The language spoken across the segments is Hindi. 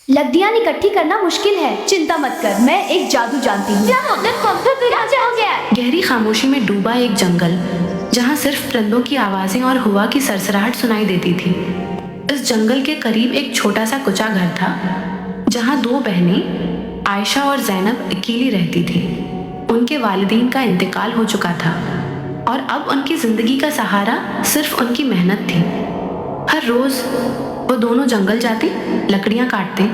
लकड़ियाँ इकट्ठी करना मुश्किल है। चिंता मत कर, मैं एक जादू जानती हूँ। गहरी खामोशी में डूबा एक जंगल, जहाँ सिर्फ परिंदों की आवाजें और हवा की सरसराहट सुनाई देती थी। इस जंगल के करीब एक छोटा सा कुचा घर था, जहाँ दो बहनें आयशा और जैनब अकेली रहती थी। उनके वालिदैन का इंतकाल हो चुका था और अब उनकी जिंदगी का सहारा सिर्फ उनकी मेहनत थी। हर रोज वो दोनों जंगल जाते, लकड़ियां काटते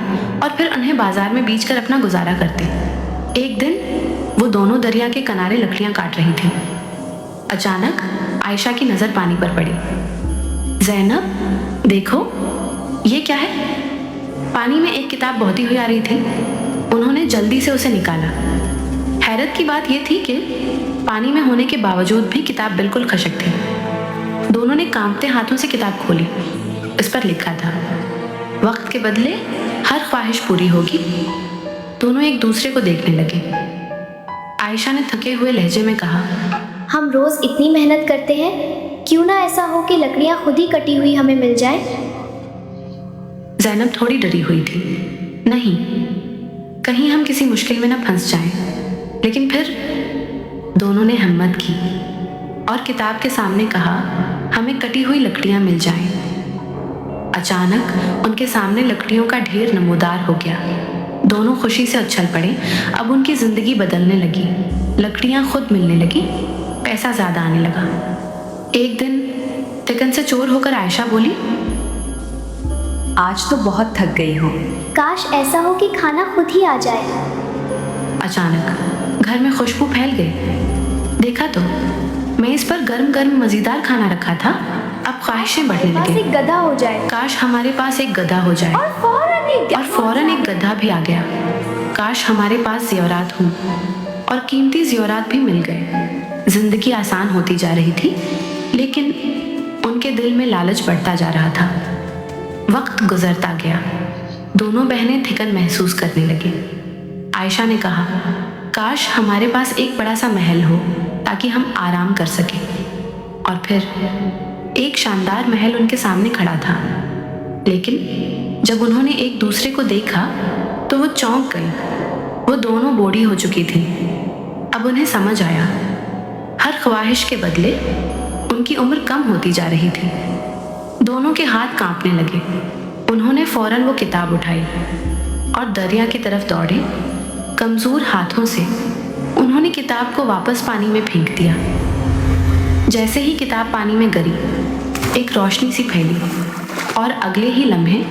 और फिर उन्हें बाजार में बेचकर अपना गुजारा करते। एक दिन वो दोनों दरिया के किनारे लकड़ियां काट रही थी। अचानक आयशा की नजर पानी पर पड़ी। जैनब, देखो ये क्या है? पानी में एक किताब बहती हुई आ रही थी। उन्होंने जल्दी से उसे निकाला। हैरत की बात यह थी कि पानी में होने के बावजूद भी किताब बिल्कुल खशक थी। दोनों ने कांपते हाथों से किताब खोली। इस पर लिखा था, वक्त के बदले हर ख्वाहिश पूरी होगी। दोनों एक दूसरे को देखने लगे। आयशा ने थके हुए लहजे में कहा, हम रोज इतनी मेहनत करते हैं, क्यों ना ऐसा हो कि लकड़ियाँ खुद ही कटी हुई हमें मिल जाए। जैनब थोड़ी डरी हुई थी। नहीं, कहीं हम किसी मुश्किल में न फंस जाएं। लेकिन फिर दोनों ने हिम्मत की और किताब के सामने कहा, हमें कटी हुई लकड़ियां मिल जाएं। अचानक उनके सामने लकड़ियों का ढेर नमूदार हो गया। दोनों खुशी से उछल पड़े। अब उनकी जिंदगी बदलने लगी। लकड़ियां खुद मिलने लगी, पैसा ज्यादा आने लगा। एक दिन थिकन से चोर होकर आयशा बोली, आज तो बहुत थक गई हूँ। काश ऐसा हो कि खाना खुद ही आ जाए। अचानक घर में खुशबू फैल गई। देखा तो मेज पर गर्म गर्म मजेदार खाना रखा था। अब ख्वाहिशें बढ़ने बस लगी। एक गधा हो जाए। काश हमारे पास एक गधा हो जाए। और फौरन एक गधा भी आ गया। काश हमारे पास ज़ेवरात हों और कीमती ज़ेवरात भी मिल गए। जिंदगी आसान होती जा रही थी, लेकिन उनके दिल में लालच बढ़ता जा रहा था। वक्त गुजरता गया। दोनों बहनें थिकन महसूस करने लगी। आयशा ने कहा, काश हमारे पास एक बड़ा सा महल हो ताकि हम आराम कर सकें। और फिर एक शानदार महल उनके सामने खड़ा था। लेकिन जब उन्होंने एक दूसरे को देखा तो वो चौंक गई। वो दोनों बूढ़ी हो चुकी थी। अब उन्हें समझ आया, हर ख्वाहिश के बदले उनकी उम्र कम होती जा रही थी। दोनों के हाथ कांपने लगे। उन्होंने फौरन वो किताब उठाई और दरिया की तरफ दौड़े। कमजोर हाथों से उन्होंने किताब को वापस पानी में फेंक दिया। जैसे ही किताब पानी में गिरी, एक रोशनी सी फैली और अगले ही लम्हे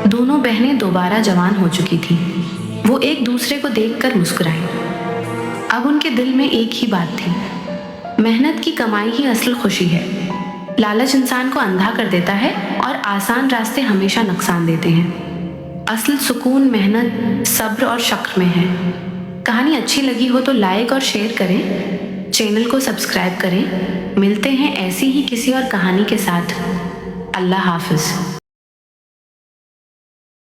दोनों बहनें दोबारा जवान हो चुकी थीं। वो एक दूसरे को देखकर मुस्कुराई। अब उनके दिल में एक ही बात थी, मेहनत की कमाई ही असल खुशी है। लालच इंसान को अंधा कर देता है और आसान रास्ते हमेशा नुकसान देते हैं। असल सुकून मेहनत, सब्र और शक्र में है। कहानी अच्छी लगी हो तो लाइक और शेयर करें, चैनल को सब्सक्राइब करें। मिलते हैं ऐसी ही किसी और कहानी के साथ। अल्लाह हाफिज।